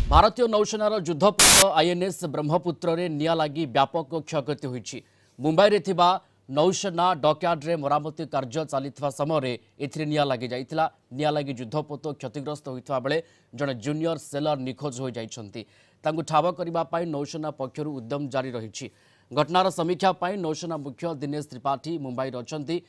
भारतीय नौसेनार युद्धपोत आईएनएस ब्रह्मपुत्र रे निया लगी व्यापक क्षयक्षति होईछि। मुंबई रे थिबा नौसेना डकयार्ड रे मरामती कार्य चलिथिबा समय एथिरे निया लगी जाइथिला। निया लगी युद्धपोत क्षतिग्रस्त होइथिबा बेले जने जूनियर सेलर निखोज हो जाइछन्ति। तांकु ठाब करिबा पई नौसेना पक्षरु उद्यम जारी रहिछि। घटनार समीक्षा पई नौसेना मुख्य दिनेश त्रिपाठी मुंबई रचन्ति।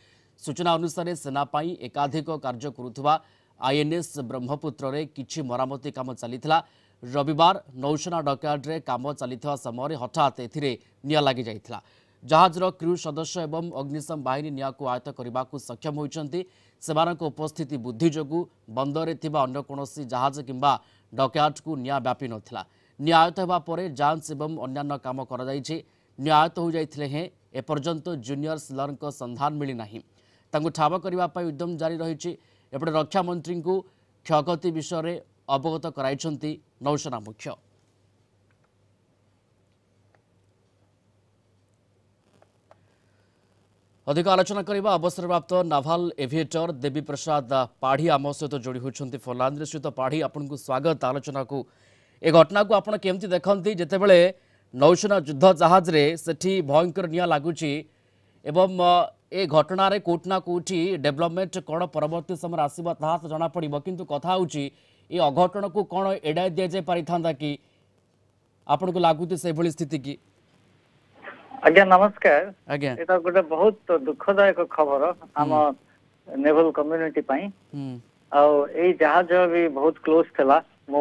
सूचना अनुसार सेना पई एकाधिक कार्य करुथिबा आईएनएस ब्रह्मपुत्र रे किछि मरामती काम चलिथिला। रविवार नौसेना डकयार्ड रे काम चलिथिबा समय हठात एथिरे निया लागि जाइथिला। जहाजर क्रू सदस्य एवं अग्निशम बाहिनी निया को आयत्त करने को सक्षम होइछन्ति। सेमानक उपस्थिति बुद्धि जोगु बंदरे थिबा अन्य कोनोसी जहाज किंबा डकयार्ड को निया व्यापी नथिला। निया आयत्त हेबा परे जांच एवं अन्यान्य काम करा जाइछि। निया आयत्त हो जाइथिले हे एपर्यंत जूनियर सिलरक संधान मिली नाही। तांकु ठाब करिबा पई उद्यम जारी रहिछि। एपटे रक्षा मंत्री को क्षयक्षति विषय में अवगत कराइछन्ति नौसेना मुख्य। अधिक आलोचना करबा अवसरप्राप्त नाभाल एविएटर देवी प्रसाद पाढ़ी आम सहित जोड़ी होती फोनलाइन सहित पाढ़ी आपन को स्वागत आलोचना को। ए घटना को आपन केमती देखती जितेबले नौसेना युद्ध जहाज रे सेठी भयंकर निया लागुची एवं ए घटना रे कोट ना कोठी डेवलपमेंट कौन परवर्ती समय आसवा ता तो जना पड़िबो किंतु कथा होची ए अघटन को कौन एड़ाई दि जाय पारि थांदा कि आपन को लागुती से भली स्थिति की। आज्ञा नमस्कार। आज्ञा एटा गोटे बहुत दुखदायक खबर आम नेवल कम्युनिटी पई ए जहाज भी बहुत क्लोज थला मो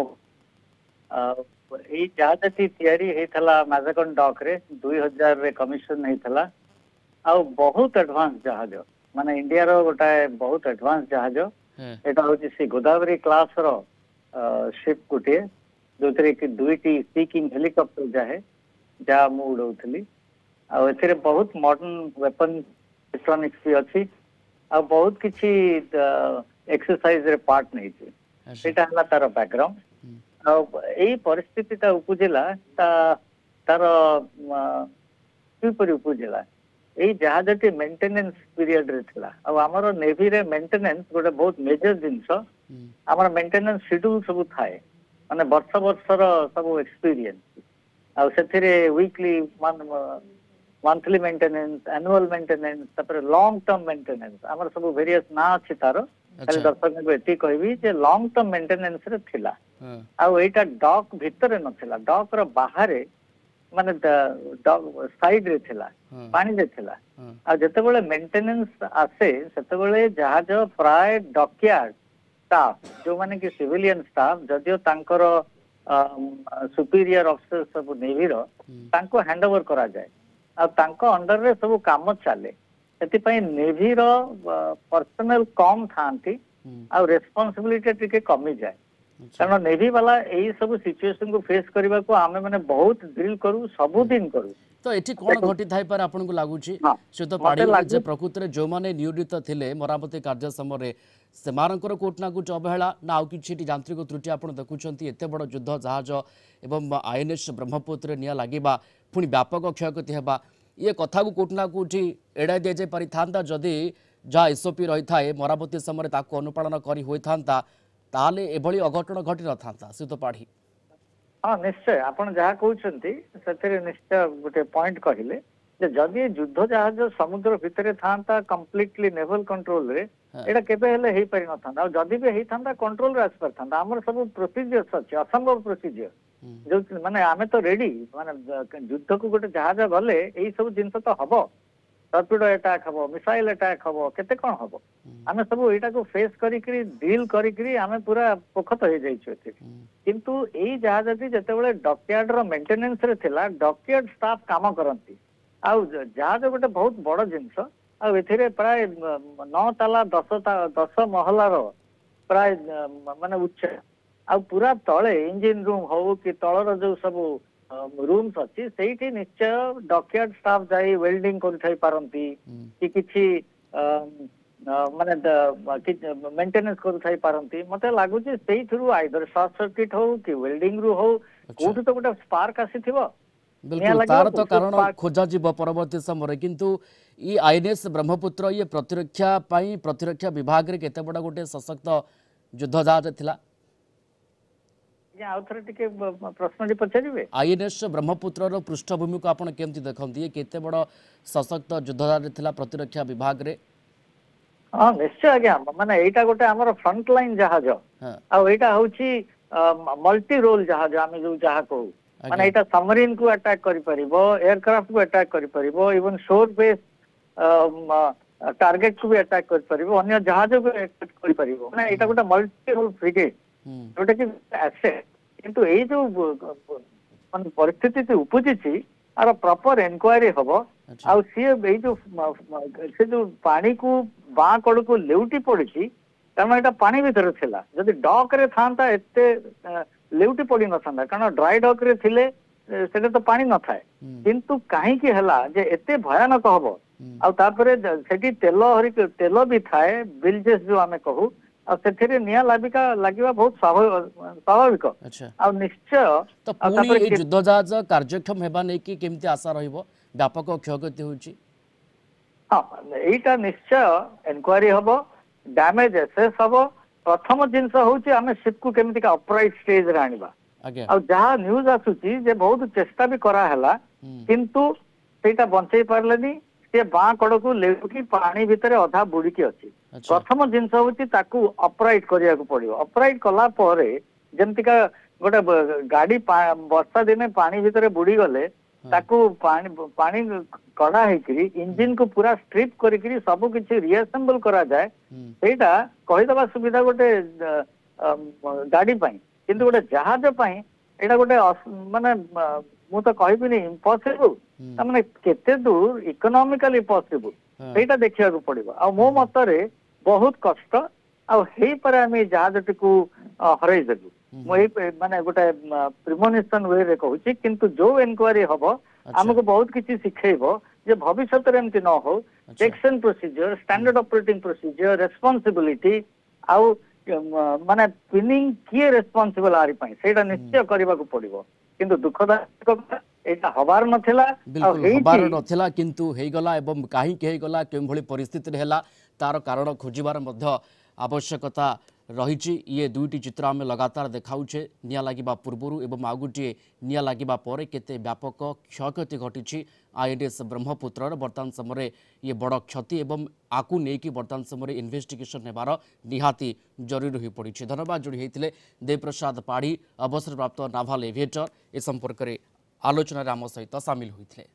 ए जहाज ती तयारी हेथला मैजागन डॉक रे 2000 रे कमीशन हेथला आ बहुत एडवांस जहाज माने इंडिया रो गोटा बहुत एडवांस जहाज एटा होची सी गोदावरी क्लास रो शिप गुटे जोतरे कि दुईटी सीकिंग हेलिकॉप्टर जाहे जा मु उड़ौथली आ एथिरे बहुत मॉडर्न वेपन इलेक्ट्रॉनिक्स भी अछि आ बहुत किछि एक्सरसाइज रे पार्ट नै छै। एटा हला तार बैकग्राउंड आ एई परिस्थिति ता उपजिला तार किपरि उपजिला एई जहाजटी मेंटेनेंस पीरियड रे थिला आ हमर नेवी रे मेंटेनेंस गोटे बहुत मेजर जिंस हमर मेंटेनेंस शेड्यूल सब थाए माने वर्ष वर्षर सब एक्सपीरियंस आ सेथिरे weekly monthly maintenance annual maintenance तापर लॉन्ग टर्म मेंटेनेंस हमर सब वेरियस ना अछि तारो खाली दर्शक को एति कहबी जे लॉन्ग टर्म मेंटेनेंस रे थिला आ एटा डॉक भितर न थिला डॉक रो बाहरे माने डॉक साइड रे थिला पानी रे थिला आ जते बेले मेंटेनेंस आसे सेते बेले जहाज प्राय डॉकयार्ड स्टाफ जो माने कि सिविलियन स्टाफ जदियो तांकर सुपीरियर ऑफिसर सब नेवी रो तांको हैंडओवर करा जाए आ तांको अंडर रे सब काम चले सेति पई नेवी रो पर्सनल कम थांती आ रेस्पोंसिबिलिटी टिके कमी जाए कारण नेवी वाला एई सब सिचुएशन को फेस करबा को आमे माने बहुत ड्रिल करू सब दिन करू तो एठी कोन घटी थाई पर आपन को लागुची से तो पाड़ी जे प्रकृति रे जो माने नियोजित थिले मरामती कार्य समय रे सेमानकर कोट ना कुछ अवहेला ना आउ किछि यांत्रिक त्रुटि आपन देखुचंती एते बड़ युद्ध जहाज एवं आईएनएस ब्रह्मपुत्र निया लागिबा पुनी व्यापक क्षयक्षति हेबा ये कथा को कोट ना कुछ एड़ा दे जे पारि थांता जदी जा एसओपी रही थाए मरामती समय ताको अनुपालन करी होई थांता ताले एभली अघटन घटी न थांता से तो पाड़ी। हाँ निश्चय आपन जहाँ कहते से निश्चय गोटे पॉइंट कहले जे जदि युद्ध जहाज समुद्र भितर था कम्प्लीटली नेवल कंट्रोल रे एटा केबे हेले हेई पारि न था जदि भी हेई था कंट्रोल रे आस पर था हमर सब प्रोसीजर्स अछि असंभव प्रोसीजर जो माने आमे तो रेडी माने युद्ध को गोटे जहाज गले एई सब जिंस तो हबो टर्पिडो अटैक हबो मिसाइल अटैक हबो केते कोन हबो आमे सब एटा को फेस करी करी डील करी करी आमे पूरा पोखत हो जाई छै किंतु एई जहाजटी जते बेले डॉकयार्ड रो मेंटेनेंस रे थिला डॉकयार्ड स्टाफ काम करंती आ जहाज गोटे बहुत बड़ जिंस आ एथिरे प्राय 9 ताला 10 महला रो प्राय माने उच्च आ पूरा तळे इंजिन रूम हो कि तळर जो सब रूम्स अच्छी से निश्चय डॉकयार्ड स्टाफ जाई वेल्डिंग कर पारंती कि किछि माने मेंटेनेंस कर पारंती मते लागु जे सेही थ्रू आइदर शॉर्ट सर्किट हो कि वेल्डिंग रू हो कोठी तो गोटे स्पार्क आसीथिबो बिल्कुल तार तो कारण खोजा जीव परवर्ती समय किंतु ई आईएनएस ब्रह्मपुत्र ये प्रतिरक्षा विभाग रे केते बड़ा गोटे सशक्त युद्ध जहाज थिला ଆଜ୍ଞା ଆଉ ଥରେ ଟିକେ ପ୍ରଶ୍ନଟି ପଚାରିବେ। आईएनएस ब्रह्मपुत्र पृष्ठभूमि को आपण केमती देखते ये केते बड़ सशक्त योद्धा थिला प्रतिरक्षा विभाग रे हाँ निश्चय आज्ञा माने एटा गोटे आमर फ्रंट लाइन जहाज हाँ आ एटा होची मल्टी रोल जहाज आमे जो जहा कहू माने एटा सबमरीन को अटैक करि परिबो एयरक्राफ्ट को अटैक करि परिबो इवन शोर बेस टार्गेट को भी अटैक करि परिबो अन्य जहाज को अटैक करि परिबो माने एटा गोटे मल्टी रोल फ्रिगेट जोटा कि एसेट किंतु एई जो माने परिस्थिति उपजिछि आर प्रॉपर इंक्वायरी हबो आ से जो पानी को बाँ कड़ को लेउटी पड़ी कारण एटा पानी भीतर थिला जदि डॉक रे थांता एते लेउटी पड़ी न थांता कारण ड्राई डॉक रे थिले सेटा तो पानी न थाए किंतु काहे की हला जे एते भयानक हबो आ तापरे सेठी तेल भी थाए बिलजेस जो आमे कहू आ सेथिरे निया लागिवा बहुत स्वाभाविक आ निश्चय तो पुणी युद्ध जहाज कार्यक्षम हेबा नै कि केमती आशा रहिबो व्यापक क्षयक्षति होची हाँ एटा निश्चय इंक्वायरी हबो डैमेज एसेस हबो प्रथम जिनस होची आमे शिप को केमती का अपराइट स्टेज रे आनिबा आ जहा न्यूज आसुची जे बहुत चेष्टा भी करा हला किंतु सेटा बंचै पारलेनी से बाँ कड़ को लेउकी पानी भितर अधा बुड़ीकी अछि प्रथम जिनस होची ताकू अपराइट करिया को पड़ियो अपराइट कला परे जेमतिका गोटे गाड़ी वर्षा दिने पानी भितर बुड़ी गले ताकू पानी कड़ा हेकरी इंजिन को पूरा स्ट्रिप करिकरी सब किछि रिअसेंबल करा जाए सेटा कहिदबा सुविधा गोटे गाड़ी पई किंतु गोटे जहाज पई एटा गोटे माने मु तो कहबिनी इम्पॉसिबल माने केते दूर इकोनॉमिकली पॉसिबल सेटा देखिया को पड़िबो आ मो मतरे बहुत कष्ट आ हेई परे आमे जहाजटी को हरई देबु माने गोटे प्रिमोनिशन वे रे कहूची किंतु जो इंक्वायरी हबो हमको बहुत किछि सिखेइबो जे भविष्य रे एमति न हो checks and procedure standard operating procedure responsibility आउ माने पिनिंग किए रेस्पोंसिबल आरी पई सेटा निश्चय करबा को पड़िबो किंतु दुखदायक एटा हबार नथिला बिल्कुल हबार नथिला किंतु हेई गला एवं काहे के हेई गला केम भली परिस्थिति रे हला तार कारण खोजिबार मध्य आवश्यकता रही ये दुईटी चित्र आम लगातार देखाऊे निया लगिबा पूर्व एवं आउ गोटे निया लगिबा परे केते व्यापक क्षयक्षति घटी आईएनएस ब्रह्मपुत्र वर्तमान समय ये बड़ क्षति एवं आकु नेकी वर्तमान समय इन्वेस्टिगेशन नेबार निहाती जरूरी हो पड़ी। धन्यवाद जोड़ी होते देवप्रसाद पाढ़ी अवसरप्राप्त नाभाल एविएटर ए संपर्क में आलोचना आम सहित सामिल होते।